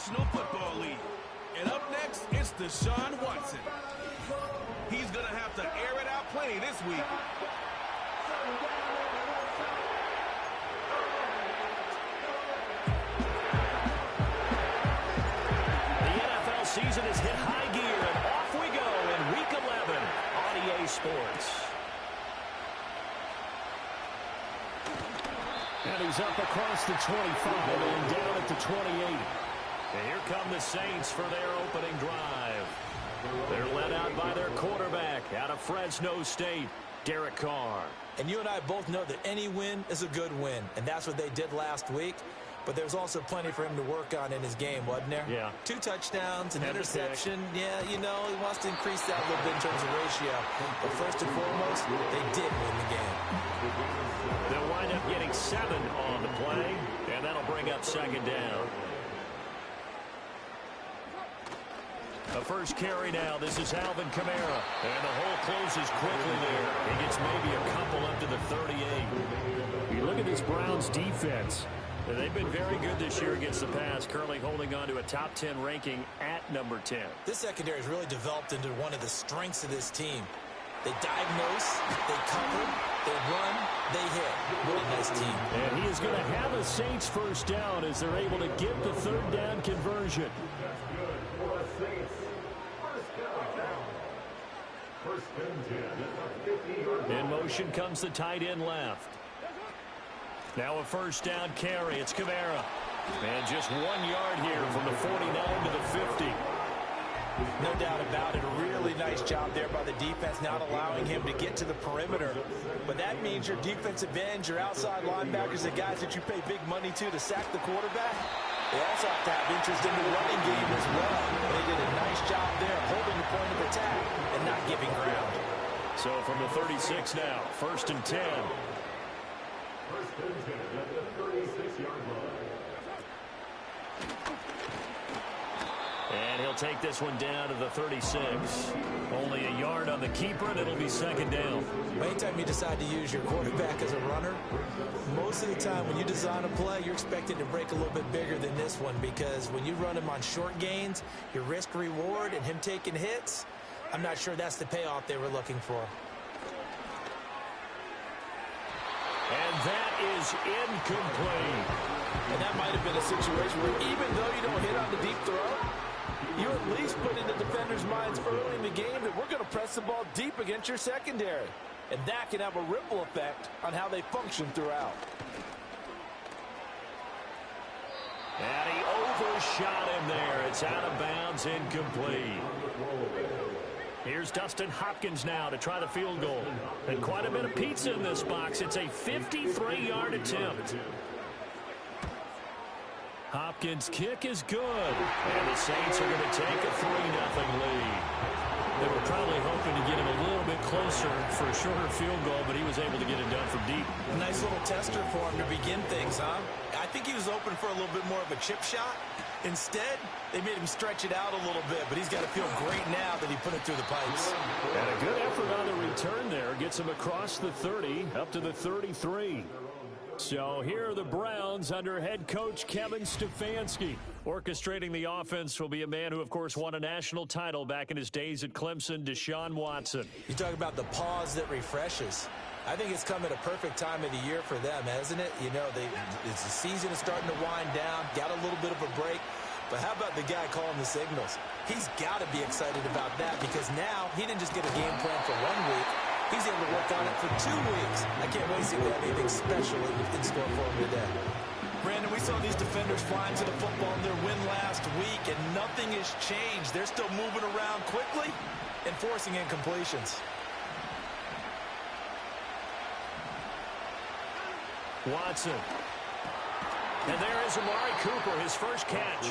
National Football League. And up next, it's Deshaun Watson. He's going to have to air it out plenty this week. The NFL season has hit high gear, and off we go in Week 11 on EA Sports. And he's up across the 25 and down at the 28. And here come the Saints for their opening drive. They're led out by their quarterback out of Fresno State, Derek Carr. And you and I both know that any win is a good win, and that's what they did last week. But there's also plenty for him to work on in his game, wasn't there? Yeah. 2 touchdowns, an interception. Yeah, you know, he wants to increase that a little bit in terms of ratio. But first and foremost, they did win the game. They'll wind up getting 7 on the play, and that'll bring up second down. The first carry now. This is Alvin Kamara. And the hole closes quickly there. He gets maybe a couple up to the 38. You look at this Browns defense. They've been very good this year against the pass, currently holding on to a top 10 ranking at number 10. This secondary has really developed into one of the strengths of this team. They diagnose, they cover, they run, they hit. Really nice team. And he is going to have a Saints first down as they're able to get the third down conversion. In motion comes the tight end left. Now a first down carry. It's Kamara. And just 1 yard here from the 49 to the 50. No doubt about it. A really nice job there by the defense, not allowing him to get to the perimeter. But that means your defensive ends, your outside linebackers, the guys that you pay big money to sack the quarterback, they also have to have interest in the running game as well. They did a nice job there holding the point of attack and not giving ground. So from the 36 now, first and 10. First and 10 at the 36-yard line. And he'll take this one down to the 36. Only a yard on the keeper, and it'll be second down. Anytime you decide to use your quarterback as a runner, most of the time when you design a play, you're expected to break a little bit bigger than this one, because when you run him on short gains, your risk-reward and him taking hits, I'm not sure that's the payoff they were looking for. And that is incomplete. And that might have been a situation where even though you don't hit on the deep throw, you at least put in the defenders' minds early in the game that we're going to press the ball deep against your secondary. And that can have a ripple effect on how they function throughout. And he overshot him there. It's out of bounds, incomplete. Here's Dustin Hopkins now to try the field goal. And quite a bit of pizza in this box. It's a 53-yard attempt. Hopkins' kick is good. And the Saints are going to take a 3-0 lead. They were probably hoping to get him a little bit closer for a shorter field goal, but he was able to get it done from deep. A nice little tester for him to begin things, huh? I think he was open for a little bit more of a chip shot. Instead, they made him stretch it out a little bit, but he's got to feel great now that he put it through the pipes. And a good effort on the return there. Gets him across the 30, up to the 33. So here are the Browns under head coach Kevin Stefanski. Orchestrating the offense will be a man who, of course, won a national title back in his days at Clemson, Deshaun Watson. You talk about the pause that refreshes. I think it's come at a perfect time of the year for them, hasn't it? You know, the season is starting to wind down, got a little bit of a break. But how about the guy calling the signals? He's got to be excited about that, because now he didn't just get a game plan for 1 week. He's able to work on it for 2 weeks. I can't wait to see if they have anything special in store for him today. Brandon, we saw these defenders flying to the football in their win last week, and nothing has changed. They're still moving around quickly and forcing incompletions. Watson. And there is Amari Cooper, his first catch.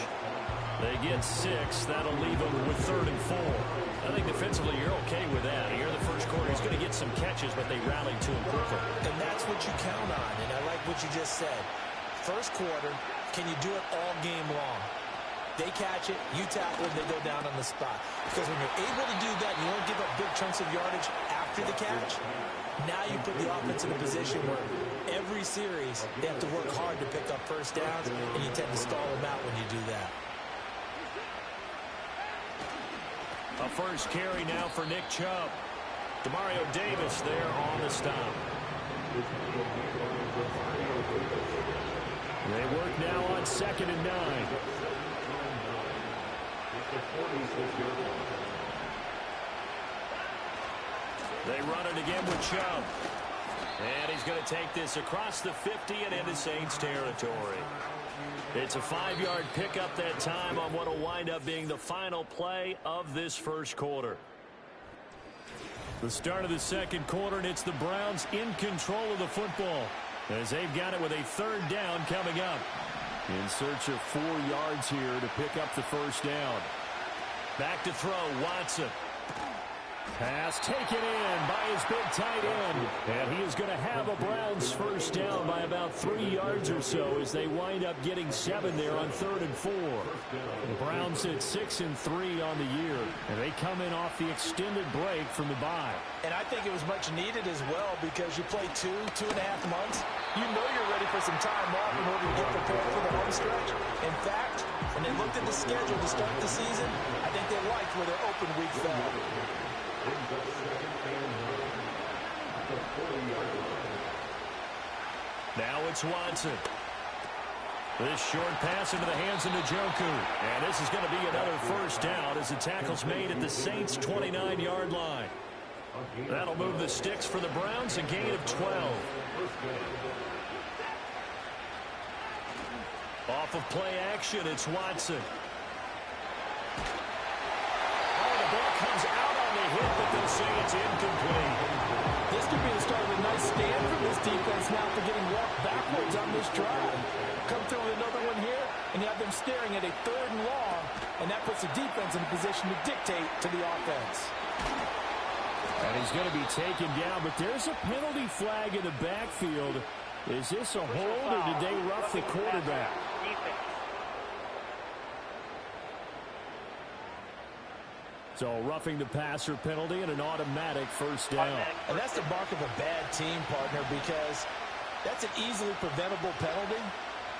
They get 6. That'll leave him with 3rd and 4. I think defensively you're okay with that. Here in the first quarter, he's going to get some catches, but they rallied to him quickly. And that's what you count on, and I like what you just said. First quarter, can you do it all game long? They catch it, you tackle it, they go down on the spot. Because when you're able to do that, you don't give up big chunks of yardage after the catch. Now you put the offense in a position where every series they have to work hard to pick up first downs, and you tend to stall them out when you do that. A first carry now for Nick Chubb. Demario Davis there on the stop. They work now on 2nd and 9. They run it again with Chubb. And he's going to take this across the 50 and into Saints territory. It's a 5-yard pickup that time on what will wind up being the final play of this first quarter. The start of the second quarter, and it's the Browns in control of the football as they've got it with a 3rd down coming up. In search of 4 yards here to pick up the first down. Back to throw, Watson. Pass taken in by his big tight end. And he is going to have a Browns first down by about 3 yards or so as they wind up getting 7 there on 3rd and 4. The Browns sit 6 and 3 on the year. And they come in off the extended break from the bye. And I think it was much needed as well because you play 2.5 months. You know you're ready for some time off in order to get prepared for the home stretch. In fact, when they looked at the schedule to start the season, I think they liked where their open week fell. Now it's Watson. This short pass into the hands of Njoku. And this is going to be another first down as the tackle's made at the Saints' 29-yard line. That'll move the sticks for the Browns, a gain of 12. Off of play action, it's Watson. Oh, the ball comes out on the hit, but they'll say it's incomplete. This could be the start of a nice stand from this defense now for getting walked backwards on this drive. Come through with another one here, and you have them staring at a 3rd and long, and that puts the defense in a position to dictate to the offense. And he's going to be taken down, but there's a penalty flag in the backfield. Is this a hold, or did they rough the quarterback? So roughing the passer penalty and an automatic first down. And that's the mark of a bad team, partner, because that's an easily preventable penalty,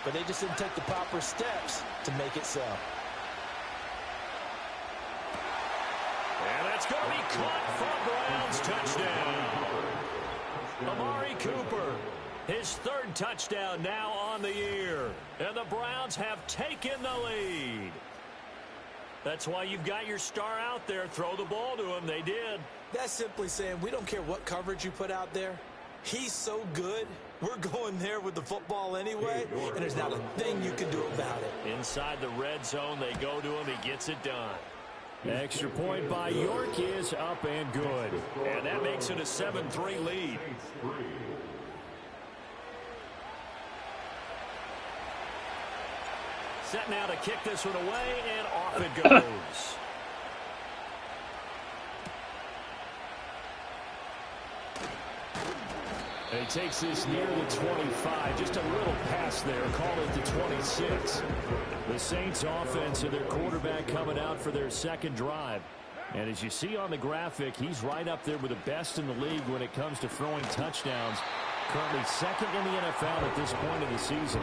but they just didn't take the proper steps to make it so. And that's going to be caught for a Browns touchdown. Amari Cooper, his 3rd touchdown now on the year. And the Browns have taken the lead. That's why you've got your star out there. Throw the ball to him. They did. That's simply saying we don't care what coverage you put out there. He's so good. We're going there with the football anyway, and there's not a thing you can do about it. Inside the red zone, they go to him. He gets it done. Extra point by York is up and good. And that makes it a 7-3 lead. Set now to kick this one away, and off it goes. And he takes this near the 25. Just a little pass there. Call it the 26. The Saints offense and their quarterback coming out for their 2nd drive. And as you see on the graphic, he's right up there with the best in the league when it comes to throwing touchdowns. Currently 2nd in the NFL at this point of the season.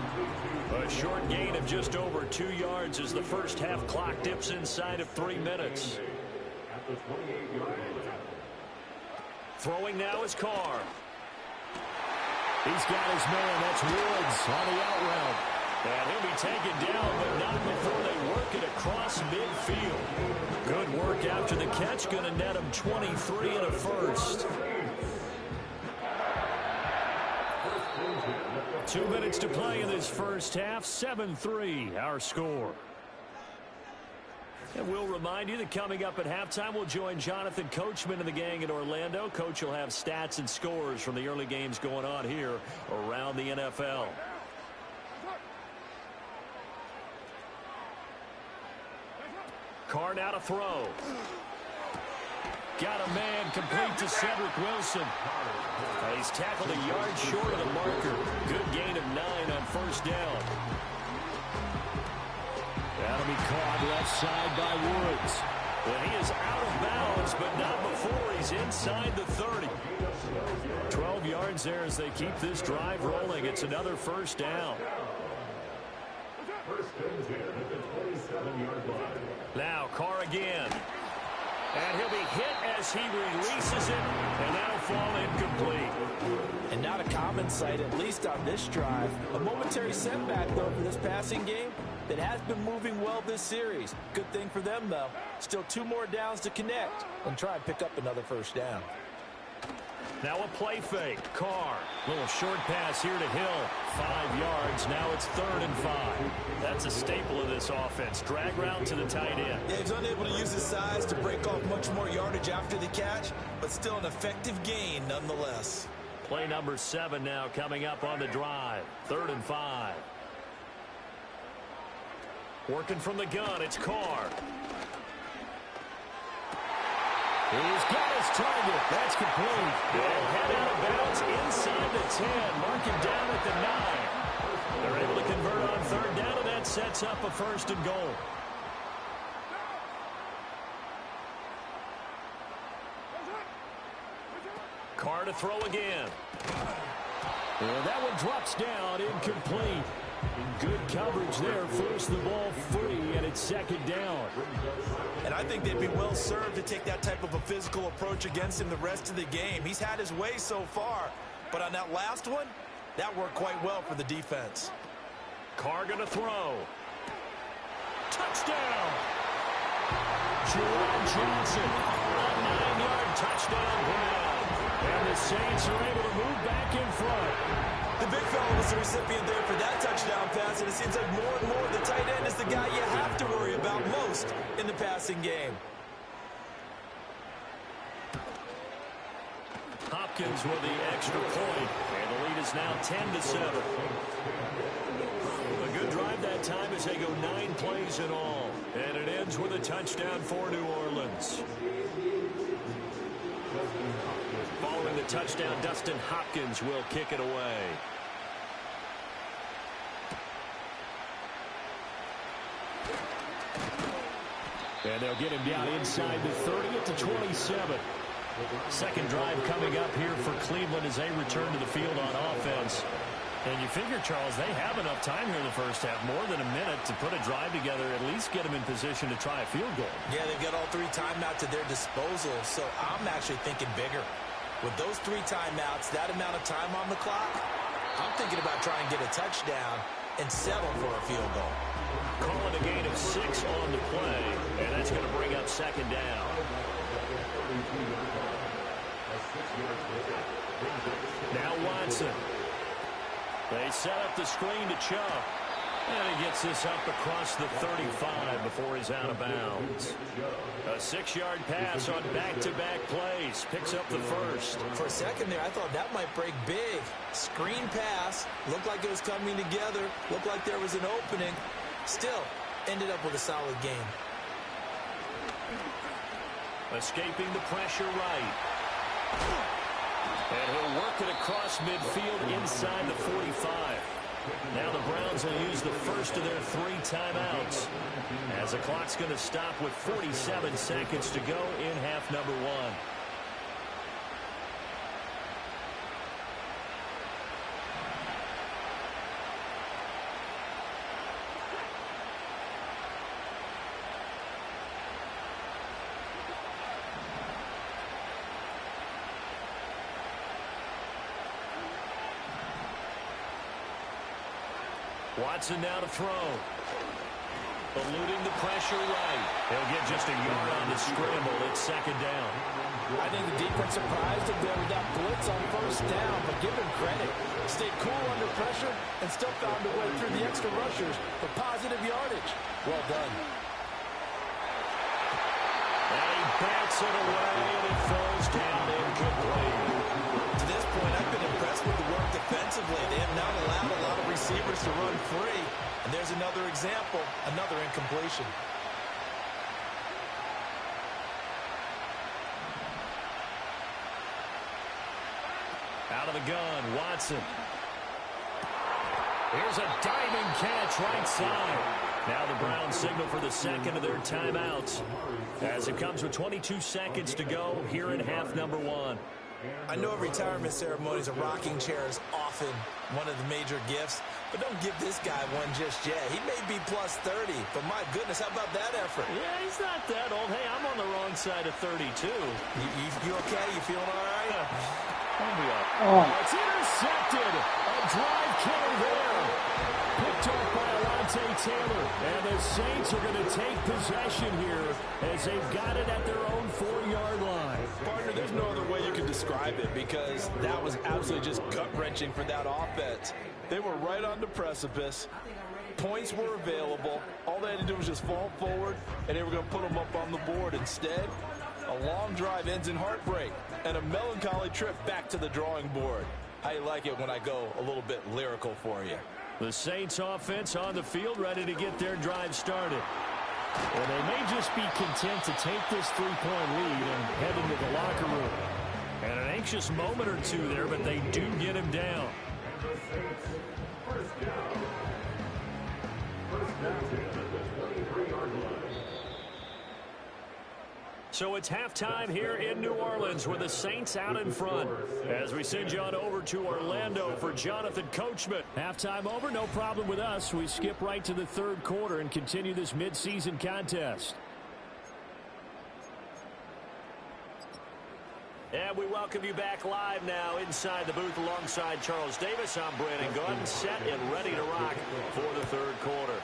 A short gain of just over 2 yards as the first half clock dips inside of 3 minutes. Throwing now is Carr. He's got his man. That's Woods on the out route. And he'll be taken down, but not before they work it across midfield. Good work after the catch. Going to net him 23 and a first. 2 minutes to play in this first half. 7-3 our score. And we'll remind you that coming up at halftime, we'll join Jonathan Coachman and the gang in Orlando. Coach will have stats and scores from the early games going on here around the NFL. Carr now to throw. Got a man complete to Cedric Wilson. He's tackled a yard short of the marker. Good gain of 9 on first down. That'll be caught left side by Woods. And he is out of bounds, but not before he's inside the 30. 12 yards there as they keep this drive rolling. It's another first down. Now Carr again. And he'll be hit as he releases it, and that'll fall incomplete. And not a common sight, at least on this drive. A momentary setback, though, for this passing game that has been moving well this series. Good thing for them, though. Still 2 more downs to connect and try and pick up another first down. Now a play fake. Carr. Little short pass here to Hill. 5 yards. Now it's 3rd and 5. That's a staple of this offense. Drag route to the tight end. Yeah, he's unable to use his size to break off much more yardage after the catch, but still an effective gain nonetheless. Play number 7 now coming up on the drive. 3rd and 5. Working from the gun, it's Carr. He's got his target. That's complete. They'll head out of bounds inside the 10. Mark him down at the 9. They're able to convert on 3rd down, and that sets up a 1st and goal. Carr to throw again. And that one drops down, incomplete. Good coverage there. Force the ball free, and it's 2nd down. And I think they'd be well served to take that type of a physical approach against him the rest of the game. He's had his way so far, but on that last one, that worked quite well for the defense. Carr gonna throw. Touchdown! Jerome Johnson, a 9-yard touchdown grab. And the Saints are able to move back in front. The big fella was the recipient there for that touchdown pass, and it seems like more and more the tight end is the guy you have to worry about most in the passing game. Hopkins with the extra point, and the lead is now 10-7. A good drive that time as they go 9 plays in all, and it ends with a touchdown for New Orleans. Following the touchdown, Dustin Hopkins will kick it away. And they'll get him down inside the 30 at the 27. Second drive coming up here for Cleveland as they return to the field on offense. And you figure, Charles, they have enough time here in the first half, more than a minute, to put a drive together, at least get them in position to try a field goal. Yeah, they've got all 3 timeouts at their disposal, so I'm actually thinking bigger. With those 3 timeouts, that amount of time on the clock, I'm thinking about trying to get a touchdown and settle for a field goal. Calling a gain of 6 on the play, and that's going to bring up 2nd down. Now Watson. They set up the screen to Chubb. And he gets this up across the 35 before he's out of bounds. A 6-yard pass on back-to-back plays. Picks up the first. For a second there, I thought that might break big. Screen pass. Looked like it was coming together. Looked like there was an opening. Still, ended up with a solid game. Escaping the pressure right. And he'll work it across midfield inside the 45. Now the Browns will use the first of their 3 timeouts, as the clock's going to stop with 47 seconds to go in half number 1. Watson now to throw. Eluding the pressure right. He'll get just a yard on the scramble. It's 2nd down. I think the defense surprised him there with that blitz on 1st down, but give him credit. Stayed cool under pressure and still found a way through the extra rushers for positive yardage. Well done. And he bats it away, and it falls down incomplete. To this point, I've been impressed with the work defensively. They have not allowed a lot of receivers to run free. And there's another example, another incompletion. Out of the gun, Watson. Here's a diving catch right side. Now the Browns signal for the 2nd of their timeouts, as it comes with 22 seconds to go here in half number 1. I know retirement ceremonies, a rocking chair is often one of the major gifts, but don't give this guy one just yet. He may be plus 30, but my goodness, how about that effort? Yeah, he's not that old. Hey, I'm on the wrong side of 32. You okay? You feeling all right? I'll be up. It's intercepted. A drive killer there. Picked off by Alontae Taylor. And the Saints are going to take possession here as they've got it at their own 4-yard line. Partner, there's no other way you can describe it because that was absolutely just gut-wrenching for that offense. They were right on the precipice. Points were available. All they had to do was just fall forward, and they were going to put them up on the board. Instead, a long drive ends in heartbreak and a melancholy trip back to the drawing board. How you like it when I go a little bit lyrical for you? The Saints offense on the field, ready to get their drive started. And they may just be content to take this 3-point lead and head into the locker room. And an anxious moment or two there, but they do get him down. First down. First down at the 23-yard line. So it's halftime here in New Orleans with the Saints out in front. As we send you on over to Orlando for Jonathan Coachman. Halftime over, no problem with us. We skip right to the third quarter and continue this midseason contest. And we welcome you back live now inside the booth alongside Charles Davis. I'm Brandon Gaudin, set and ready to rock for the third quarter.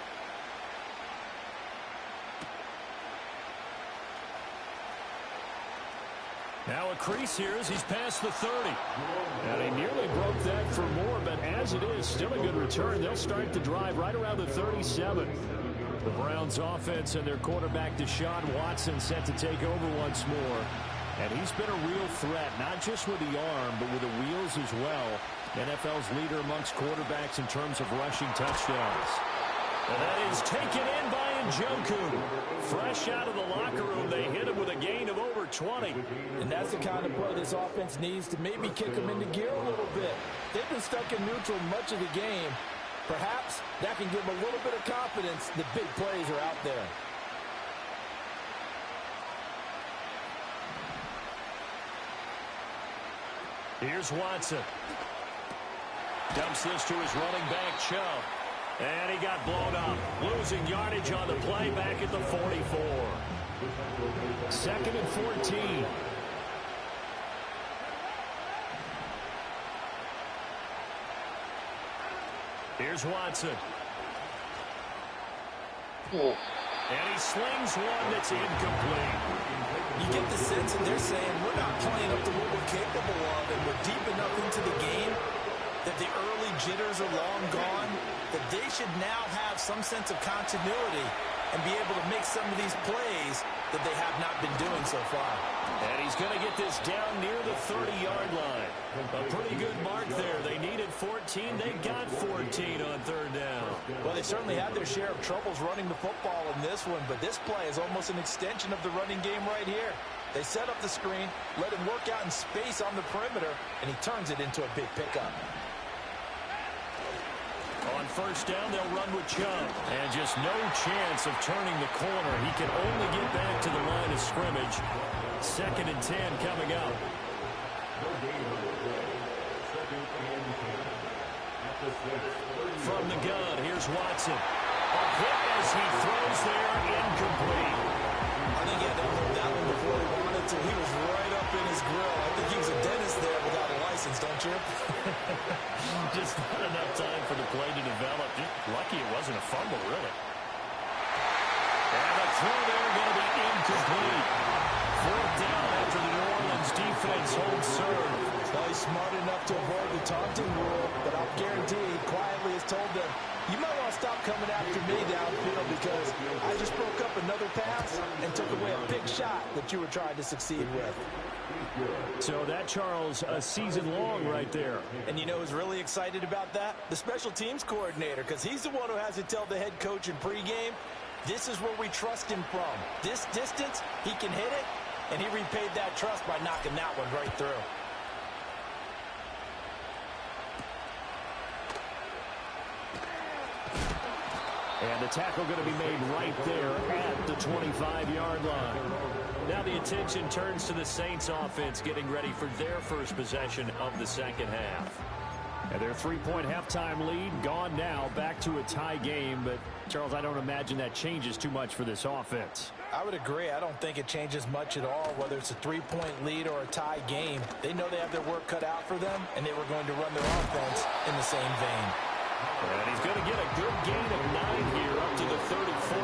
Now a crease here as he's past the 30. And he nearly broke that for more, but as it is, still a good return. They'll start the drive right around the 37. The Browns offense and their quarterback Deshaun Watson set to take over once more. And he's been a real threat, not just with the arm, but with the wheels as well. NFL's leader amongst quarterbacks in terms of rushing touchdowns. And that is taken in by Njoku. Fresh out of the locker room, they hit him with a gain of over 20. And that's the kind of play this offense needs to maybe kick them into gear a little bit. They've been stuck in neutral much of the game. Perhaps that can give them a little bit of confidence that big plays are out there. Here's Watson. Dumps this to his running back, Chubb. And he got blown up. Losing yardage on the play back at the 44. 2nd and 14. Here's Watson. And he slings one that's incomplete. You get the sense that they're saying we're not playing up to what we're capable of, and we're deep enough into the game that the early jitters are long gone, that they should now have some sense of continuity and be able to make some of these plays that they have not been doing so far. And he's going to get this down near the 30-yard line. A pretty good mark there. They needed 14. They got 14 on third down. Well, they certainly had their share of troubles running the football in this one, but this play is almost an extension of the running game right here. They set up the screen, let him work out in space on the perimeter, and he turns it into a big pickup. On first down, they'll run with Chubb. And just no chance of turning the corner. He can only get back to the line of scrimmage. 2nd and 10 coming up. From the gun, here's Watson. A hit as he throws there, incomplete. I think he had to unload that one before he wanted to. He was right up in his grill. I think he was a dentist there without a license, don't you? Just not enough time for the play to develop. Just lucky it wasn't a fumble, really. And the throw there going to be incomplete. 4th down after the New Orleans defense holds serve. Well, he's smart enough to avoid the taunting rule, but I'll guarantee he quietly has told them, you might want to stop coming after me downfield because I just broke up another pass and took away a big shot that you were trying to succeed with. So that, Charles, a season long right there. And you know who's really excited about that? The special teams coordinator, because he's the one who has to tell the head coach in pregame, this is where we trust him from. This distance, he can hit it, and he repaid that trust by knocking that one right through. And the tackle going to be made right there at the 25-yard line. Now the attention turns to the Saints offense getting ready for their first possession of the second half. And their 3-point halftime lead gone now, back to a tie game. But, Charles, I don't imagine that changes too much for this offense. I would agree. I don't think it changes much at all, whether it's a 3-point lead or a tie game. They know they have their work cut out for them, and they were going to run their offense in the same vein. And he's going to get a good gain of 9 here, up to the 34.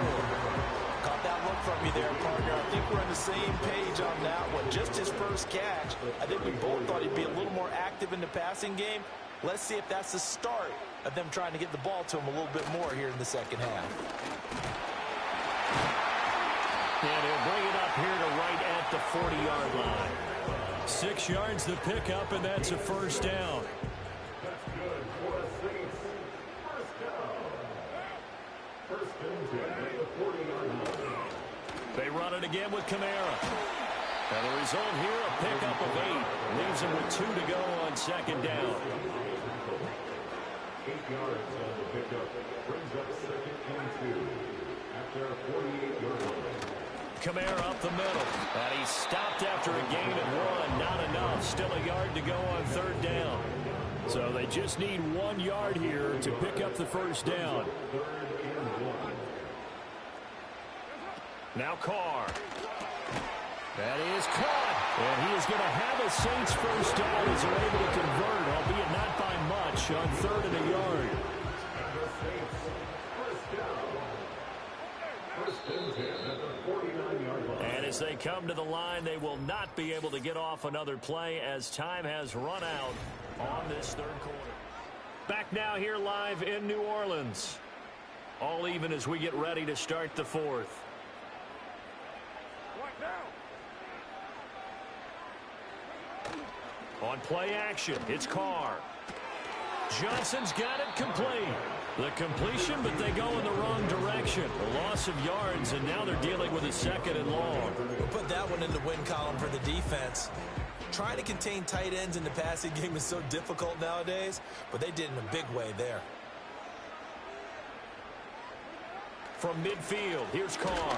Caught that look from me there, partner. I think we're on the same page on that one. Just his first catch. I think we both thought he'd be a little more active in the passing game. Let's see if that's the start of them trying to get the ball to him a little bit more here in the second half. And he'll bring it up here to right at the 40-yard line. 6 yards the pickup, and that's a first down. That's good for the Saints. First down. First and 10 at the 40-yard line. They run it again with Kamara. And the result here, a pickup of 8. Leaves him with 2 to go on second down. 8 yards on the pickup. Brings up second and 2 at their 48-yard line. Kamara up the middle. And he stopped after a gain of 1. Not enough. Still a yard to go on third down. So they just need 1 yard here to pick up the first down. Now Carr. That is caught. And he is going to have a Saints first down as they're able to convert, albeit not by much, on third and a yard. And as they come to the line, they will not be able to get off another play as time has run out on this third quarter. Back now here live in New Orleans. All even as we get ready to start the fourth. On play action, it's Carr. Johnson's got it complete. The completion, but they go in the wrong direction. A loss of yards, and now they're dealing with a second and long. We'll put that one in the win column for the defense. Trying to contain tight ends in the passing game is so difficult nowadays, but they did in a big way there. From midfield, here's Carr.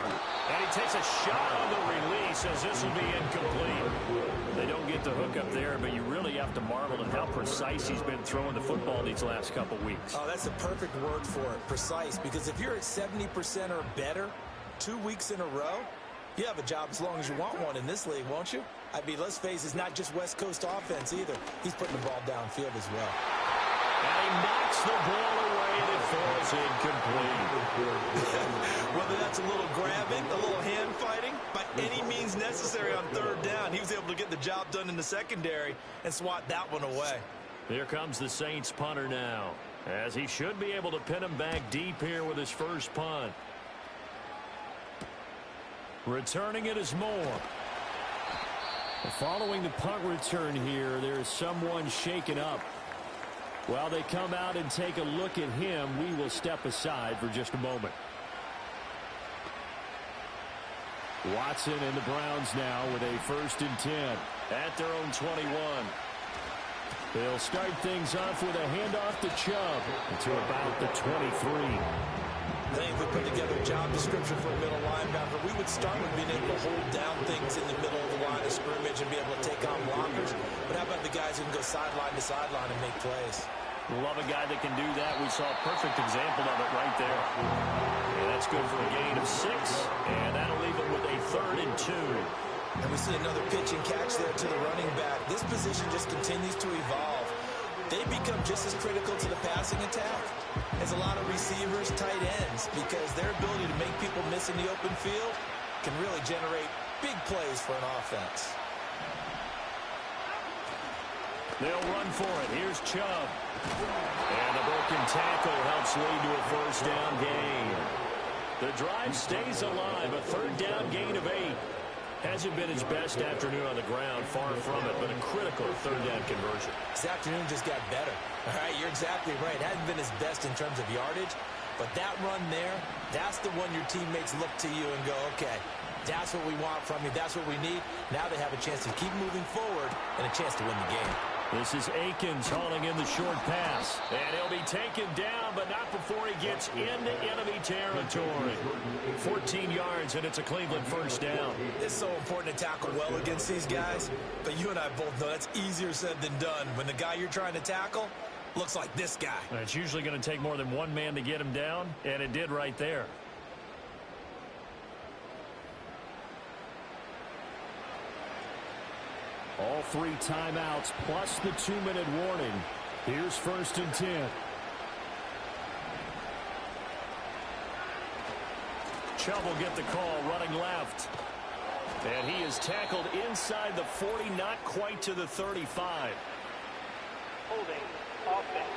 And he takes a shot on the release as this will be incomplete. They don't get the hook up there, but you really have to marvel at how precise he's been throwing the football these last couple weeks. Oh, that's a perfect word for it, precise, because if you're at 70% or better 2 weeks in a row, you have a job as long as you want one in this league, won't you? I mean, let's face it, it's not just West Coast offense either. He's putting the ball downfield as well. And he knocks the ball away and it falls incomplete. Whether that's a little grabbing, a little hand fighting, by any means necessary on third down, he was able to get the job done in the secondary and swat that one away. Here comes the Saints punter now, as he should be able to pin him back deep here with his first punt. Returning it is Moore. Following the punt return here, there is someone shaken up. While they come out and take a look at him, we will step aside for just a moment. Watson and the Browns now with a 1st and 10 at their own 21. They'll start things off with a handoff to Chubb to about the 23. I think if we put together a job description for a middle linebacker, we would start with being able to hold down things in the middle of the line of scrimmage and be able to take on blockers. But how about the guys who can go sideline to sideline and make plays? Love a guy that can do that. We saw a perfect example of it right there. And that's good for a gain of 6. And that'll leave him with a 3rd and 2. And we see another pitch and catch there to the running back. This position just continues to evolve. They become just as critical to the passing attack as a lot of receivers, tight ends, because their ability to make people miss in the open field can really generate big plays for an offense. They'll run for it. Here's Chubb. And the broken tackle helps lead to a 1st down gain. The drive stays alive. A 3rd down gain of 8. Hasn't been his best afternoon on the ground, far from it, but a critical 3rd down conversion. This afternoon just got better. All right, you're exactly right. Hasn't been his best in terms of yardage, but that run there, that's the one your teammates look to you and go, okay, that's what we want from you. That's what we need. Now they have a chance to keep moving forward and a chance to win the game. This is Akins hauling in the short pass. And he'll be taken down, but not before he gets into enemy territory. 14 yards, and it's a Cleveland first down. It's so important to tackle well against these guys, but you and I both know that's easier said than done when the guy you're trying to tackle looks like this guy. And it's usually going to take more than one man to get him down, and it did right there. All 3 timeouts plus the 2-minute warning. Here's 1st and 10. Chubb will get the call running left. And he is tackled inside the 40, not quite to the 35. Holding offense.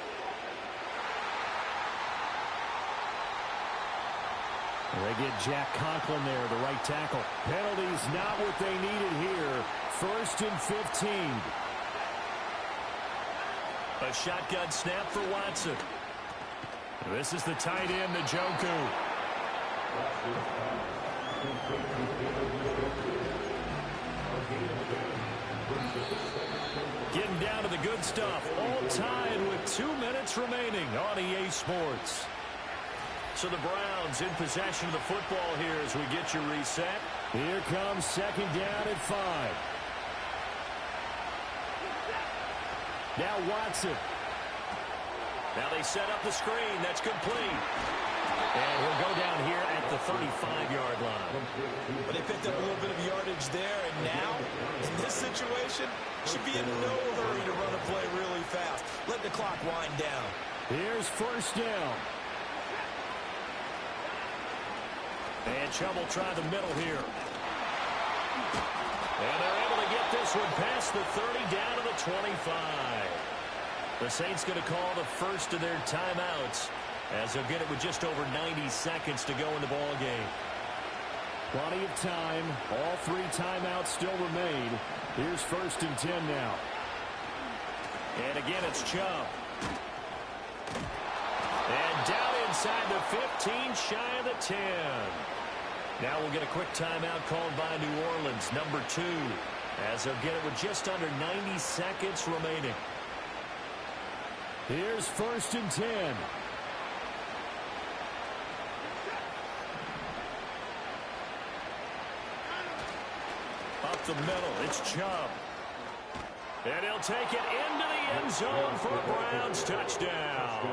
They get Jack Conklin there, the right tackle. Penalties not what they needed here. 1st and 15. A shotgun snap for Watson. This is the tight end, Njoku. Getting down to the good stuff. All tied with 2 minutes remaining on EA Sports. So the Browns in possession of the football here as we get you reset. Here comes 2nd down at 5. Now Watson. Now they set up the screen. That's complete. And he'll go down here at the 35-yard line. But they picked up a little bit of yardage there, and now, in this situation, should be in no hurry to run a play really fast. Let the clock wind down. Here's 1st down. And Chubb will try the middle here. And they're able to get this one past the 30 down to the 25. The Saints going to call the first of their timeouts as they'll get it with just over 90 seconds to go in the ball game. Plenty of time. All 3 timeouts still remain. Here's 1st and 10 now. And again, it's Chubb. And down inside the 15, shy of the 10. Now we'll get a quick timeout called by New Orleans, number 2, as they'll get it with just under 90 seconds remaining. Here's 1st and 10. Up the middle, it's Chubb. And he'll take it into the end zone for a Browns touchdown.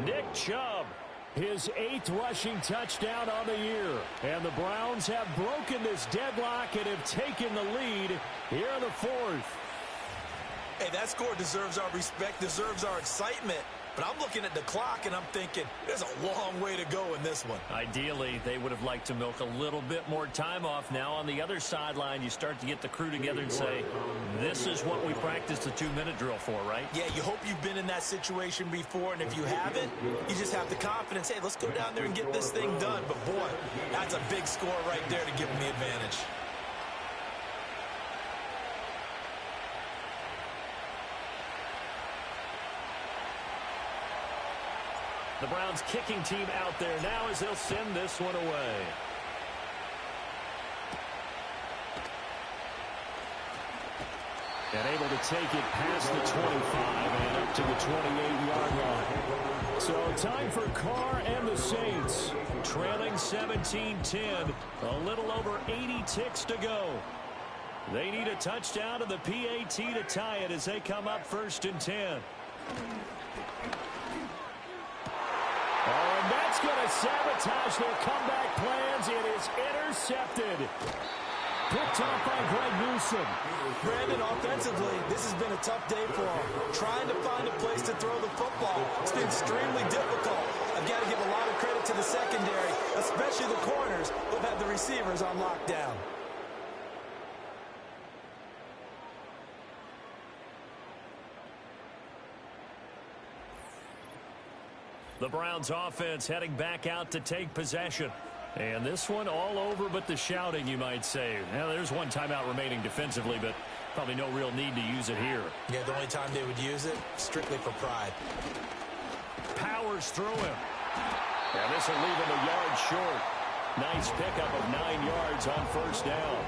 Nick Chubb, his 8th rushing touchdown on the year. And the Browns have broken this deadlock and have taken the lead here in the 4th. Hey, that score deserves our respect, deserves our excitement. But I'm looking at the clock, and I'm thinking there's a long way to go in this one. Ideally, they would have liked to milk a little bit more time off. Now, on the other sideline, you start to get the crew together and say, this is what we practiced the 2-minute drill for, right? Yeah, you hope you've been in that situation before, and if you haven't, you just have the confidence, hey, let's go down there and get this thing done. But, boy, that's a big score right there to give them the advantage. The Browns kicking team out there now as they'll send this one away. And able to take it past the 25 and up to the 28-yard line. So time for Carr and the Saints. Trailing 17-10. A little over 80 ticks to go. They need a touchdown and the PAT to tie it as they come up 1st and 10. Oh, and that's going to sabotage their comeback plans. It is intercepted. Picked off by Greg Newsome. Brandon, offensively, this has been a tough day for him. Trying to find a place to throw the football. It's been extremely difficult. I've got to give a lot of credit to the secondary, especially the corners, who've had the receivers on lockdown. The Browns offense heading back out to take possession. And this one all over but the shouting, you might say. Now, there's one timeout remaining defensively, but probably no real need to use it here. Yeah, the only time they would use it, strictly for pride. Powers through him. And this will leave him a yard short. Nice pickup of 9 yards on 1st down.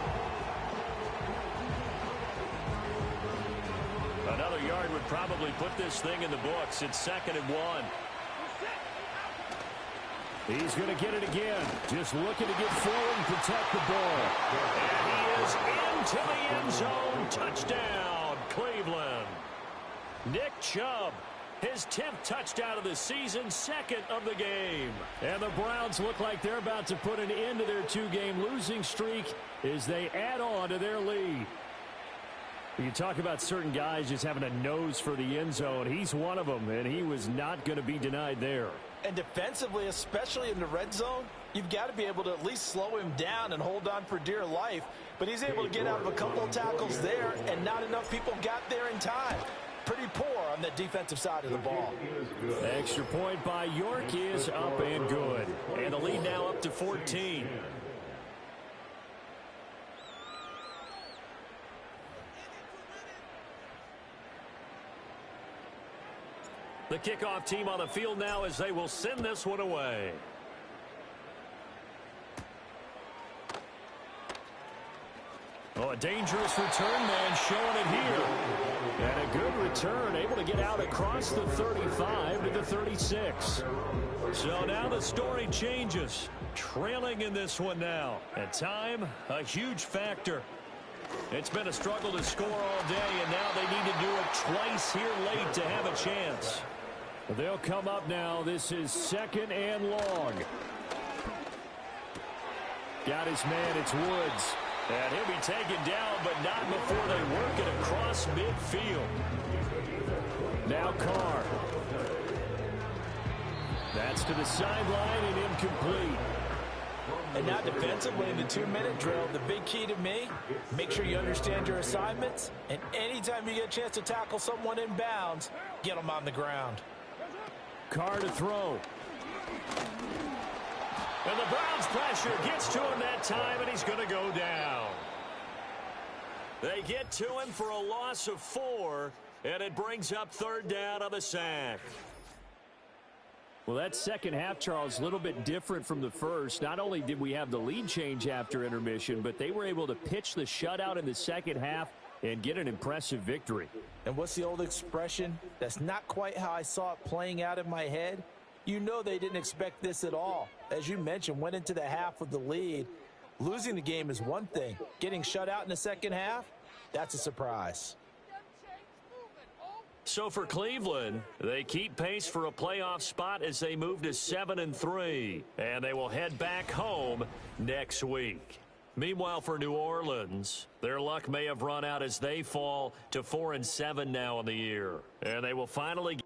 a yard would probably put this thing in the books. It's 2nd and 1. He's going to get it again. Just looking to get forward and protect the ball. And he is into the end zone. Touchdown, Cleveland. Nick Chubb, his 10th touchdown of the season, 2nd of the game. And the Browns look like they're about to put an end to their 2-game losing streak as they add on to their lead. You talk about certain guys just having a nose for the end zone. He's one of them, and he was not going to be denied there. And defensively, especially in the red zone, you've got to be able to at least slow him down and hold on for dear life. But he's able to get out of a couple of tackles there, and not enough people got there in time. Pretty poor on the defensive side of the ball. Extra point by York is up and good. And the lead now up to 14. The kickoff team on the field now as they will send this one away. Oh, a dangerous return man showing it here. And a good return, able to get out across the 35 to the 36. So now the story changes. Trailing in this one now. At time, a huge factor. It's been a struggle to score all day, and now they need to do it twice here late to have a chance. They'll come up now. This is 2nd and long. Got his man. It's Woods. And he'll be taken down, but not before they work it across midfield. Now Carr. That's to the sideline and incomplete. And now defensively in the 2-minute drill, the big key to me, make sure you understand your assignments. And anytime you get a chance to tackle someone in bounds, get them on the ground. Carr to throw. And the Browns pressure gets to him that time, and he's going to go down. They get to him for a loss of 4, and it brings up 3rd down on the sack. Well, that second half, Charles, a little bit different from the first. Not only did we have the lead change after intermission, but they were able to pitch the shutout in the second half and get an impressive victory. And what's the old expression? That's not quite how I saw it playing out in my head. You know they didn't expect this at all. As you mentioned, went into the half with the lead. Losing the game is one thing. Getting shut out in the second half, that's a surprise. So for Cleveland, they keep pace for a playoff spot as they move to 7-3. And they will head back home next week. Meanwhile, for New Orleans, their luck may have run out as they fall to 4-7 now in the year. And they will finally